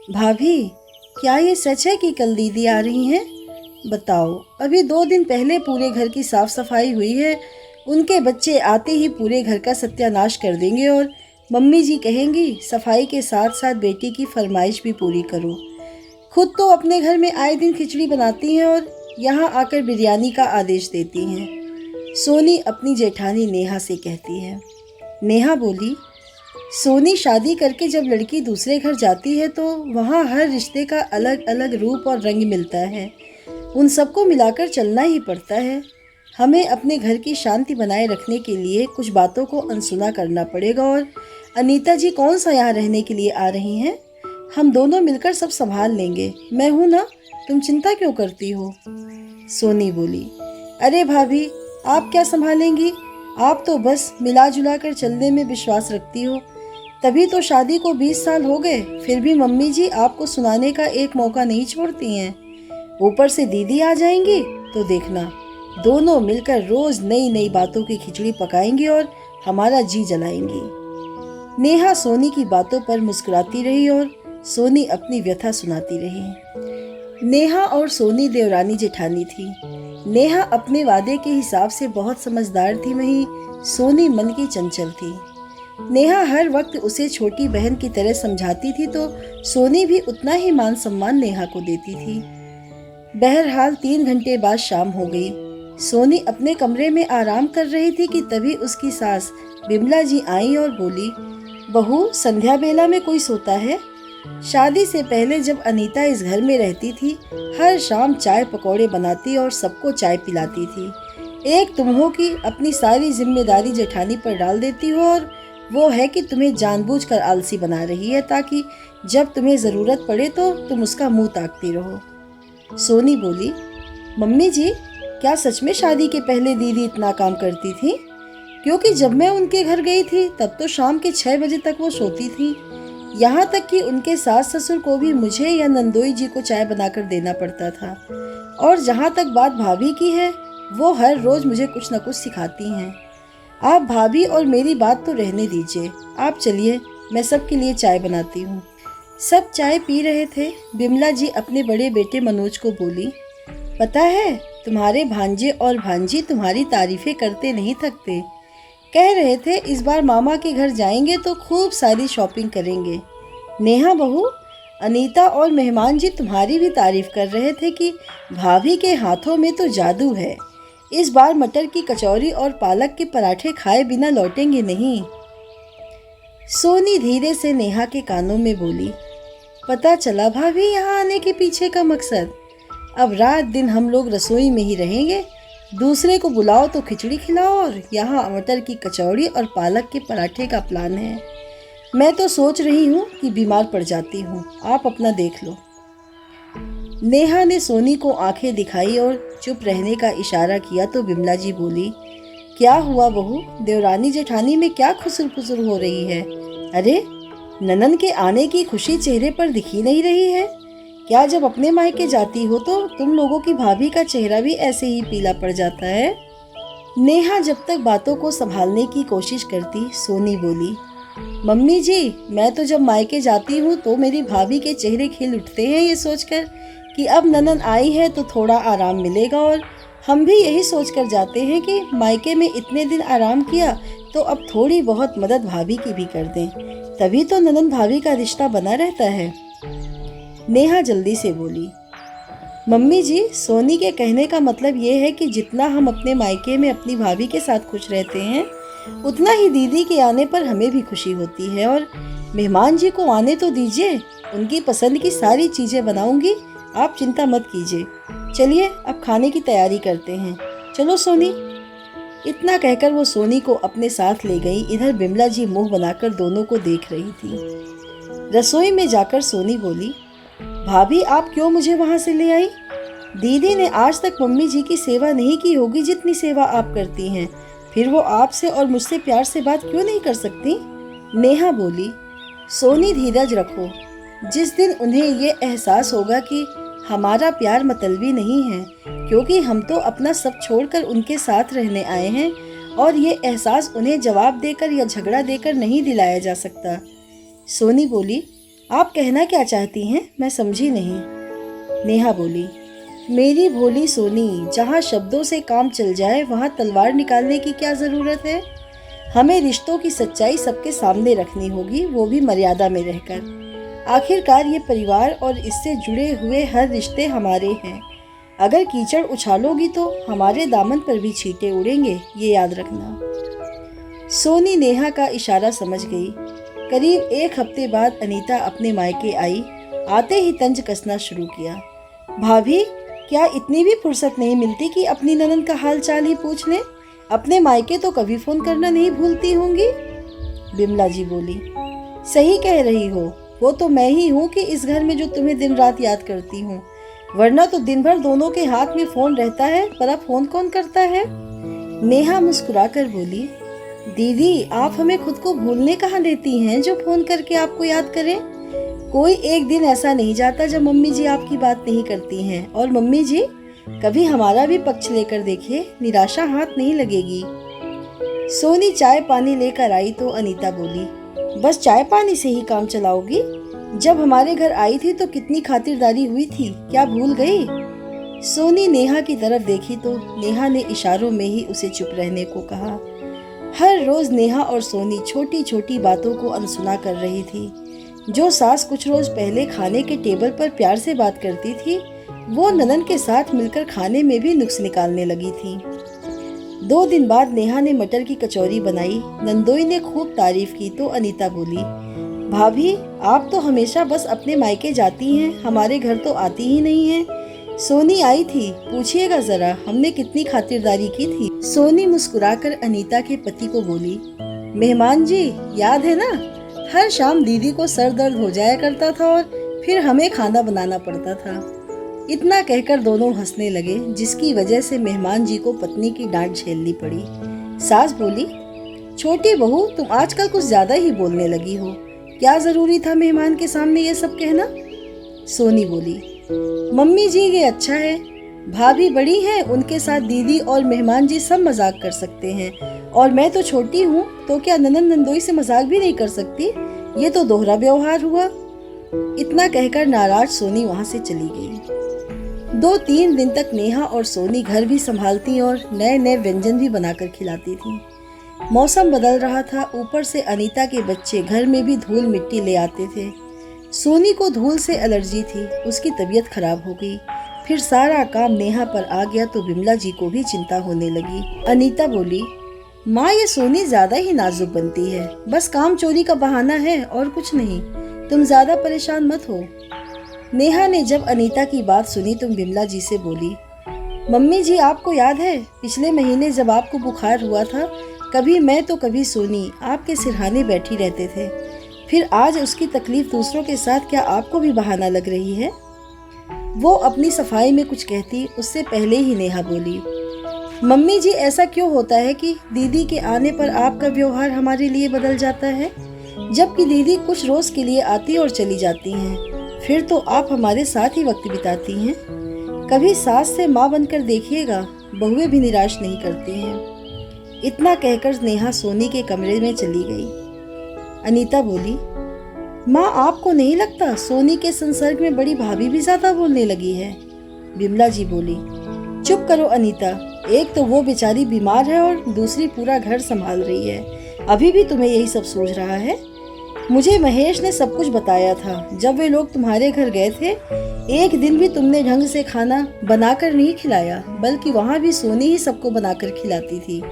भाभी, क्या ये सच है कि कल दीदी आ रही हैं? बताओ, अभी 2 दिन पहले पूरे घर की साफ सफाई हुई है। उनके बच्चे आते ही पूरे घर का सत्यानाश कर देंगे और मम्मी जी कहेंगी सफाई के साथ साथ बेटी की फरमाइश भी पूरी करो। खुद तो अपने घर में आए दिन खिचड़ी बनाती हैं और यहाँ आकर बिरयानी का आदेश देती हैं। सोनी अपनी जेठानी नेहा से कहती है। नेहा बोली, सोनी, शादी करके जब लड़की दूसरे घर जाती है तो वहाँ हर रिश्ते का अलग अलग रूप और रंग मिलता है। उन सबको मिलाकर चलना ही पड़ता है। हमें अपने घर की शांति बनाए रखने के लिए कुछ बातों को अनसुना करना पड़ेगा। और अनीता जी कौन सा यहाँ रहने के लिए आ रही हैं? हम दोनों मिलकर सब संभाल लेंगे। मैं हूँ ना, तुम चिंता क्यों करती हो? सोनी बोली, अरे भाभी, आप क्या संभालेंगी? आप तो बस मिला जुला कर चलने में विश्वास रखती हो। तभी तो शादी को 20 साल हो गए, फिर भी मम्मी जी आपको सुनाने का एक मौका नहीं छोड़ती हैं। ऊपर से दीदी आ जाएंगी तो देखना, दोनों मिलकर रोज नई नई बातों की खिचड़ी पकाएंगी और हमारा जी जलाएंगी। नेहा सोनी की बातों पर मुस्कुराती रही और सोनी अपनी व्यथा सुनाती रही। नेहा और सोनी देवरानी जेठानी थी। नेहा अपने वादे के हिसाब से बहुत समझदार थी, वहीं सोनी मन की चंचल थी। नेहा हर वक्त उसे छोटी बहन की तरह समझाती थी तो सोनी भी उतना ही मान सम्मान नेहा को देती थी। बहरहाल 3 घंटे बाद शाम हो गई। सोनी अपने कमरे में आराम कर रही थी कि तभी उसकी सास बिमला जी आई और बोली, बहू, संध्या बेला में कोई सोता है? शादी से पहले जब अनीता इस घर में रहती थी, हर शाम चाय पकौड़े बनाती और सबको चाय पिलाती थी। एक तुम हो कि अपनी सारी जिम्मेदारी जेठानी पर डाल देती हो और वो है कि तुम्हें जानबूझकर आलसी बना रही है ताकि जब तुम्हें ज़रूरत पड़े तो तुम उसका मुंह ताकती रहो। सोनी बोली, मम्मी जी, क्या सच में शादी के पहले दीदी इतना काम करती थी? क्योंकि जब मैं उनके घर गई थी तब तो शाम के 6 बजे तक वो सोती थी। यहाँ तक कि उनके सास ससुर को भी मुझे या नंदोई जी को चाय बनाकर देना पड़ता था। और जहाँ तक बात भाभी की है, वो हर रोज़ मुझे कुछ न कुछ सिखाती हैं। आप भाभी और मेरी बात तो रहने दीजिए, आप चलिए, मैं सबके लिए चाय बनाती हूँ। सब चाय पी रहे थे। बिमला जी अपने बड़े बेटे मनोज को बोली, पता है, तुम्हारे भांजे और भांजी तुम्हारी तारीफें करते नहीं थकते। कह रहे थे इस बार मामा के घर जाएंगे तो खूब सारी शॉपिंग करेंगे। नेहा बहू, अनीता और मेहमान जी तुम्हारी भी तारीफ कर रहे थे कि भाभी के हाथों में तो जादू है। इस बार मटर की कचौरी और पालक के पराठे खाए बिना लौटेंगे नहीं। सोनी धीरे से नेहा के कानों में बोली, पता चला भाभी यहाँ आने के पीछे का मकसद। अब रात दिन हम लोग रसोई में ही रहेंगे। दूसरे को बुलाओ तो खिचड़ी खिलाओ और यहाँ मटर की कचौड़ी और पालक के पराठे का प्लान है। मैं तो सोच रही हूँ कि बीमार पड़ जाती हूँ, आप अपना देख लो। नेहा ने सोनी को आंखें दिखाई और चुप रहने का इशारा किया तो बिमला जी बोली, क्या हुआ बहू, देवरानी जेठानी में क्या खुसुर फुसुर हो रही है? अरे, ननन के आने की खुशी चेहरे पर दिखी नहीं रही है क्या? जब अपने मायके जाती हो तो तुम लोगों की भाभी का चेहरा भी ऐसे ही पीला पड़ जाता है। नेहा जब तक बातों को संभालने की कोशिश करती, सोनी बोली, मम्मी जी, मैं तो जब मायके जाती हूँ तो मेरी भाभी के चेहरे खिल उठते हैं ये सोचकर कि अब ननन आई है तो थोड़ा आराम मिलेगा। और हम भी यही सोचकर जाते हैं कि मायके में इतने दिन आराम किया तो अब थोड़ी बहुत मदद भाभी की भी कर दें, तभी तो ननन भाभी का रिश्ता बना रहता है। नेहा जल्दी से बोली, मम्मी जी, सोनी के कहने का मतलब ये है कि जितना हम अपने मायके में अपनी भाभी के साथ खुश रहते हैं, उतना ही दीदी के आने पर हमें भी खुशी होती है। और मेहमान जी को आने तो दीजिए, उनकी पसंद की सारी चीज़ें बनाऊंगी, आप चिंता मत कीजिए। चलिए अब खाने की तैयारी करते हैं, चलो सोनी। इतना कहकर वो सोनी को अपने साथ ले गई। इधर बिमला जी मुंह बनाकर दोनों को देख रही थी। रसोई में जाकर सोनी बोली, भाभी, आप क्यों मुझे वहाँ से ले आई? दीदी ने आज तक मम्मी जी की सेवा नहीं की होगी जितनी सेवा आप करती हैं, फिर वो आपसे और मुझसे प्यार से बात क्यों नहीं कर सकती? नेहा बोली, सोनी, धीरज रखो। जिस दिन उन्हें ये एहसास होगा कि हमारा प्यार मतलबी नहीं है, क्योंकि हम तो अपना सब छोड़कर उनके साथ रहने आए हैं, और ये एहसास उन्हें जवाब देकर या झगड़ा देकर नहीं दिलाया जा सकता। सोनी बोली, आप कहना क्या चाहती हैं? मैं समझी नहीं। नेहा बोली, मेरी भोली सोनी, जहाँ शब्दों से काम चल जाए वहाँ तलवार निकालने की क्या ज़रूरत है? हमें रिश्तों की सच्चाई सबके सामने रखनी होगी, वो भी मर्यादा में रहकर। आखिरकार ये परिवार और इससे जुड़े हुए हर रिश्ते हमारे हैं। अगर कीचड़ उछालोगी तो हमारे दामन पर भी छींटे उड़ेंगे, ये याद रखना। सोनी नेहा का इशारा समझ गई। करीब 1 हफ्ते बाद अनीता अपने मायके आई। आते ही तंज कसना शुरू किया। भाभी, क्या इतनी भी फुर्सत नहीं मिलती कि अपनी ननद का हाल चाल ही पूछ लें? अपने मायके तो कभी फोन करना नहीं भूलती होंगी। बिमला जी बोली, सही कह रही हो, वो तो मैं ही हूँ कि इस घर में जो तुम्हें दिन रात याद करती हूँ, वरना तो दिन भर दोनों के हाथ में फोन रहता है, पर अब फोन कौन करता है? नेहा मुस्कुराकर बोली, दीदी आप हमें खुद को भूलने कहाँ देती हैं जो फोन करके आपको याद करें? कोई एक दिन ऐसा नहीं जाता जब मम्मी जी आपकी बात नहीं करती हैं। और मम्मी जी, कभी हमारा भी पक्ष लेकर देखिए, निराशा हाथ नहीं लगेगी। सोनी चाय पानी लेकर आई तो अनीता बोली, बस चाय पानी से ही काम चलाओगी? जब हमारे घर आई थी तो कितनी खातिरदारी हुई थी, क्या भूल गई? सोनी नेहा की तरफ देखी तो नेहा ने इशारों में ही उसे चुप रहने को कहा। हर रोज नेहा और सोनी छोटी छोटी बातों को अनसुना कर रही थी। जो सास कुछ रोज पहले खाने के टेबल पर प्यार से बात करती थी, वो ननद के साथ मिलकर खाने में भी नुक्स निकालने लगी थी। 2 दिन बाद नेहा ने मटर की कचौरी बनाई। नंदोई ने खूब तारीफ की तो अनीता बोली, भाभी आप तो हमेशा बस अपने मायके जाती हैं, हमारे घर तो आती ही नहीं हैं। सोनी आई थी, पूछिएगा जरा हमने कितनी खातिरदारी की थी। सोनी मुस्कुराकर अनीता के पति को बोली, मेहमान जी याद है ना, हर शाम दीदी को सर दर्द हो जाया करता था और फिर हमें खाना बनाना पड़ता था। इतना कहकर दोनों हंसने लगे, जिसकी वजह से मेहमान जी को पत्नी की डांट झेलनी पड़ी। सास बोली, छोटी बहू तुम आजकल कुछ ज्यादा ही बोलने लगी हो, क्या जरूरी था मेहमान के सामने ये सब कहना? सोनी बोली, मम्मी जी ये अच्छा है, भाभी बड़ी हैं, उनके साथ दीदी और मेहमान जी सब मजाक कर सकते हैं, और मैं तो छोटी हूँ तो क्या ननद नंदोई से मजाक भी नहीं कर सकती? ये तो दोहरा व्यवहार हुआ। इतना कहकर नाराज सोनी वहाँ से चली गई। 2-3 दिन तक नेहा और सोनी घर भी संभालती और नए नए व्यंजन भी बनाकर खिलाती थी। मौसम बदल रहा था, ऊपर से अनीता के बच्चे घर में भी धूल मिट्टी ले आते थे। सोनी को धूल से एलर्जी थी, उसकी तबीयत खराब हो गई। फिर सारा काम नेहा पर आ गया तो बिमला जी को भी चिंता होने लगी। अनीता बोली, माँ ये सोनी ज्यादा ही नाजुक बनती है, बस काम चोरी का बहाना है और कुछ नहीं, तुम ज्यादा परेशान मत हो। नेहा ने जब अनीता की बात सुनी तो बिमला जी से बोली, मम्मी जी आपको याद है पिछले महीने जब आपको बुखार हुआ था, कभी मैं तो कभी सोनी आपके सिरहाने बैठी रहते थे, फिर आज उसकी तकलीफ दूसरों के साथ क्या आपको भी बहाना लग रही है? वो अपनी सफाई में कुछ कहती उससे पहले ही नेहा बोली, मम्मी जी ऐसा क्यों होता है कि दीदी के आने पर आपका व्यवहार हमारे लिए बदल जाता है, जबकि दीदी कुछ रोज के लिए आती और चली जाती हैं, फिर तो आप हमारे साथ ही वक्त बिताती हैं। कभी सास से माँ बनकर देखिएगा, बहुएं भी निराश नहीं करती हैं। इतना कहकर नेहा सोनी के कमरे में चली गई। अनीता बोली, माँ आपको नहीं लगता सोनी के संसर्ग में बड़ी भाभी भी ज्यादा बोलने लगी है? बिमला जी बोली, चुप करो अनीता, एक तो वो बेचारी बीमार है और दूसरी पूरा घर संभाल रही है, अभी भी तुम्हें यही सब सूझ रहा है? मुझे महेश ने सब कुछ बताया था। जब वे लोग तुम्हारे घर गए थे, एक दिन भी तुमने ढंग से खाना बनाकर नहीं खिलाया, बल्कि वहाँ भी सोनी ही सबको बनाकर खिलाती थी।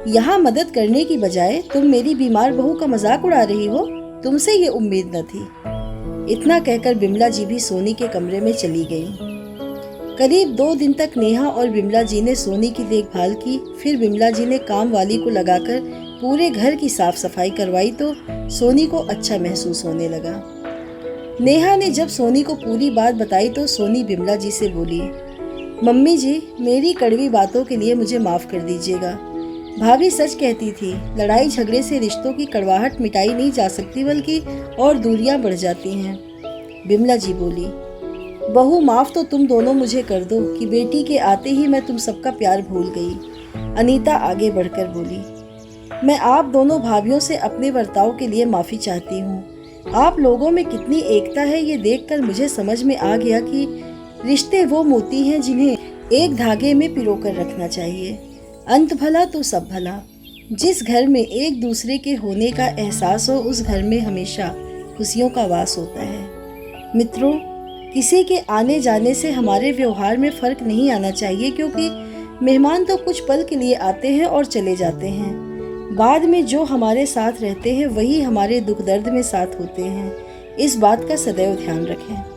यहाँ मदद करने की बजाय तुम मेरी बीमार बहू का मजाक उड़ा रही हो, तुमसे ये उम्मीद न थी। इतना कहकर बिमला जी भी सोनी के कमरे में चली गई। करीब 2 दिन तक नेहा और बिमला जी ने सोनी की देखभाल की। फिर बिमला जी ने काम वाली को लगाकर पूरे घर की साफ सफाई करवाई तो सोनी को अच्छा महसूस होने लगा। नेहा ने जब सोनी को पूरी बात बताई तो सोनी बिमला जी से बोली, मम्मी जी मेरी कड़वी बातों के लिए मुझे माफ कर दीजिएगा। भाभी सच कहती थी, लड़ाई झगड़े से रिश्तों की कड़वाहट मिटाई नहीं जा सकती, बल्कि और दूरियां बढ़ जाती हैं। बिमला जी बोली, बहू माफ तो तुम दोनों मुझे कर दो कि बेटी के आते ही मैं तुम सबका प्यार भूल गई। अनीता आगे बढ़कर बोली, मैं आप दोनों भाभियों से अपने बर्ताव के लिए माफी चाहती हूँ। आप लोगों में कितनी एकता है ये देखकर मुझे समझ में आ गया कि रिश्ते वो मोती हैं जिन्हें एक धागे में पिरोकर रखना चाहिए। अंत भला तो सब भला। जिस घर में एक दूसरे के होने का एहसास हो उस घर में हमेशा खुशियों का वास होता है। मित्रों, किसी के आने जाने से हमारे व्यवहार में फर्क नहीं आना चाहिए, क्योंकि मेहमान तो कुछ पल के लिए आते हैं और चले जाते हैं। बाद में जो हमारे साथ रहते हैं वही हमारे दुख दर्द में साथ होते हैं। इस बात का सदैव ध्यान रखें।